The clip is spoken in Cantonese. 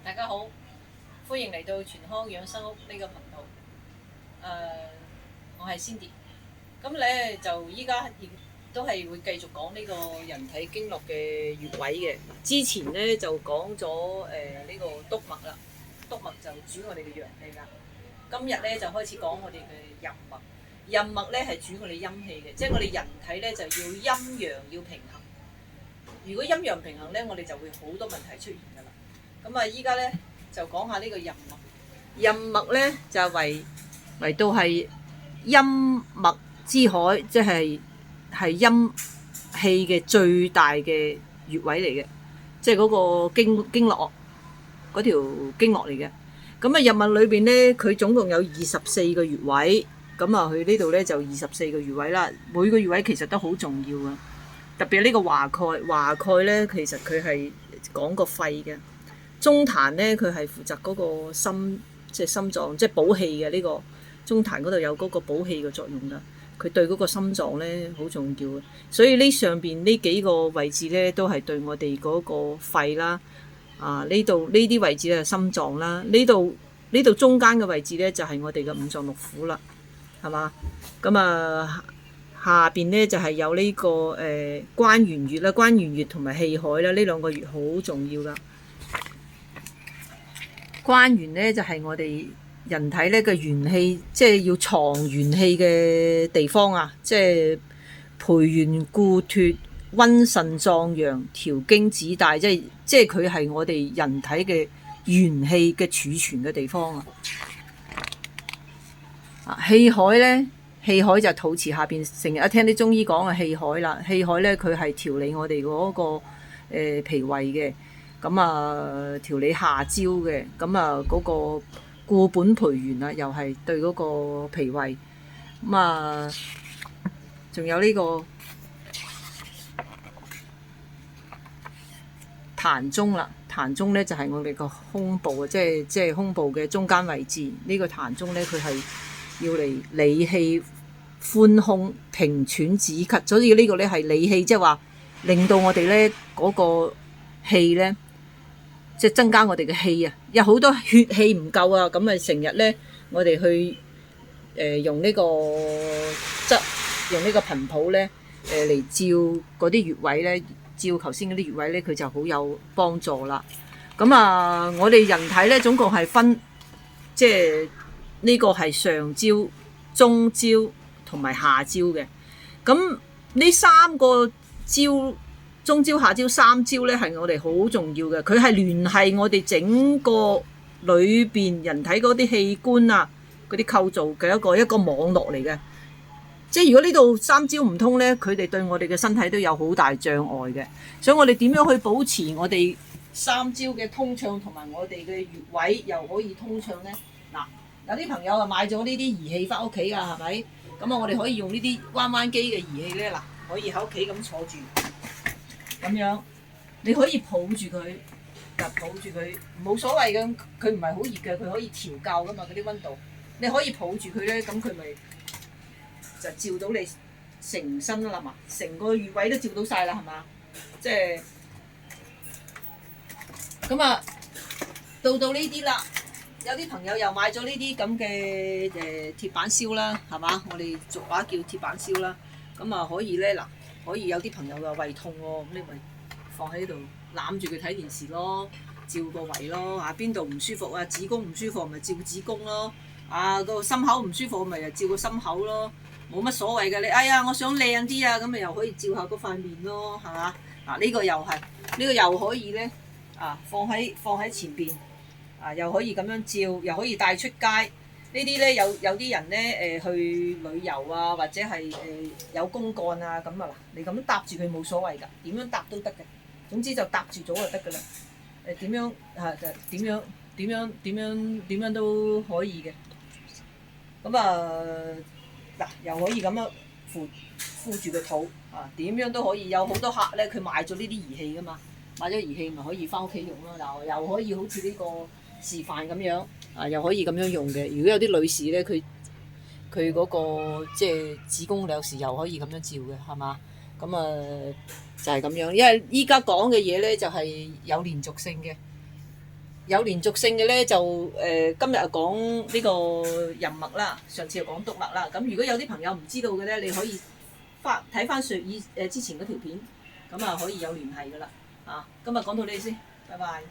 大家好，歡迎嚟到全康養生屋呢個頻道。我係 Cindy。咁咧就依家亦都係會繼續講呢個人體經絡嘅穴位嘅。之前咧就講咗呢個督脈啦，督脈就主我哋嘅陽氣啦。今日咧就開始講我哋嘅任脈。任脈咧係主我哋陰氣嘅，即係我哋人體咧就要陰陽要平衡。如果陰陽平衡咧，我哋就會好多問題出現㗎啦。咁啊，依家咧就講下呢個任脈。任脈咧就為到係陰脈之海，即係陰氣嘅最大嘅穴位嚟嘅，即係嗰個經絡嗰條經絡嚟嘅。咁啊，任脈裏邊咧，佢總共有24個穴位。咁啊，佢呢度咧就24個穴位啦。每個穴位其實都好重要啊，特別係呢個華蓋。華蓋咧，其實佢係講個肺嘅。中壇咧，佢係負責嗰個心，即係心臟，即係補氣嘅。呢個中壇嗰度有嗰個補氣嘅作用㗎。佢對嗰個心臟咧好重要嘅。所以呢上邊呢幾個位置咧，都係對我哋嗰個肺啦。呢度呢啲位置咧係心臟啦。呢度中間嘅位置咧就係我哋嘅五臟六腑啦，係嘛？咁啊下邊咧就係有呢個關元穴啦，關元穴同埋氣海啦，呢兩個穴好重要㗎。關元咧就係我哋人體咧嘅元氣，即係要藏元氣嘅地方啊！即係培元固脫、溫腎壯陽、調經止帶，即係佢係我哋人體嘅元氣嘅儲存嘅地方啊！氣海咧，氣海就係肚臍下邊，成日一聽啲中醫講嘅氣海啦。氣海咧，佢係調理我哋嗰個脾胃嘅。咁啊，調理下焦嘅。咁啊，嗰個固本培元啊，又係對嗰個脾胃。咁啊，仲有呢個膻中啦。膻中咧就係我哋個胸部啊，即係胸部嘅中間位置。呢個膻中咧，佢係要嚟理氣、寬胸、平喘、止咳。所以呢個咧係理氣，即係話令到我哋咧嗰個氣咧。即係增加我哋嘅氣啊！有好多血氣唔夠啊，咁啊成日咧，我哋去用呢個用呢個頻譜咧嚟照嗰啲穴位咧，照頭先嗰啲穴位咧，佢就好有幫助啦。咁啊，我哋人體咧總共係分，即係呢個係上焦、中焦同埋下焦嘅。咁呢三個焦。中焦、下焦、三焦咧係我哋好重要嘅，佢係聯繫我哋整個裏邊人體嗰啲器官啊，嗰啲構造嘅一個網絡嚟嘅。即係如果呢度三焦唔通咧，佢哋對我哋嘅身體都有好大障礙嘅。所以我哋點樣去保持我哋三焦嘅通暢，同埋我哋嘅穴位又可以通暢咧？嗱，有啲朋友啊買咗呢啲儀器翻屋企㗎，係咪？咁啊，我哋可以用呢啲彎彎機嘅儀器咧，嗱，可以喺屋企咁坐住。咁樣，你可以抱住佢，抱住佢冇所謂嘅，佢唔係好熱嘅，佢可以調校噶嘛嗰啲溫度。你可以抱住佢咧，咁佢咪就照到你成身啦嘛，成個穴位都照到晒啦，係嘛？即係咁啊，到呢啲啦，有啲朋友又買咗呢啲咁嘅鐵板燒啦，係嘛？我哋俗話叫鐵板燒啦，咁啊可以咧嗱。可以有啲朋友話胃痛喎，咁你咪放喺呢度攬住佢睇電視咯，照個胃咯。邊度唔舒服啊？子宮唔舒服咪照子宮咯。個心口唔舒服咪又照個心口咯。冇乜所謂嘅。你哎呀，我想靚啲啊，咁咪又可以照下嗰塊面咯，係嘛？呢個又係，呢個又可以咧放喺前邊又可以咁樣照，又可以帶出街。呢啲咧有啲人咧去旅遊啊，或者係有公幹啊咁啊嗱，你咁搭住佢冇所謂㗎，點樣搭都得嘅。總之就搭住咗就得㗎啦。點樣就點樣都可以嘅。咁嗱又可以咁樣敷住個肚點樣都可以。有好多客咧，佢買咗呢啲儀器㗎嘛，買咗儀器咪可以翻屋企用咯。嗱又可以好似呢個示範咁樣又可以咁樣用嘅。如果有啲女士咧，佢嗰個即係子宮有時又可以咁樣照嘅，係嘛？咁就係咁樣。因為依家講嘅嘢咧就係有連續性嘅。有連續性嘅咧，就今日講呢個人脈啦，上次又講督脈啦。咁如果有啲朋友唔知道嘅咧，你可以睇翻之前嗰條片，咁啊可以有聯繫噶啦。啊，今日講到呢度先，拜拜。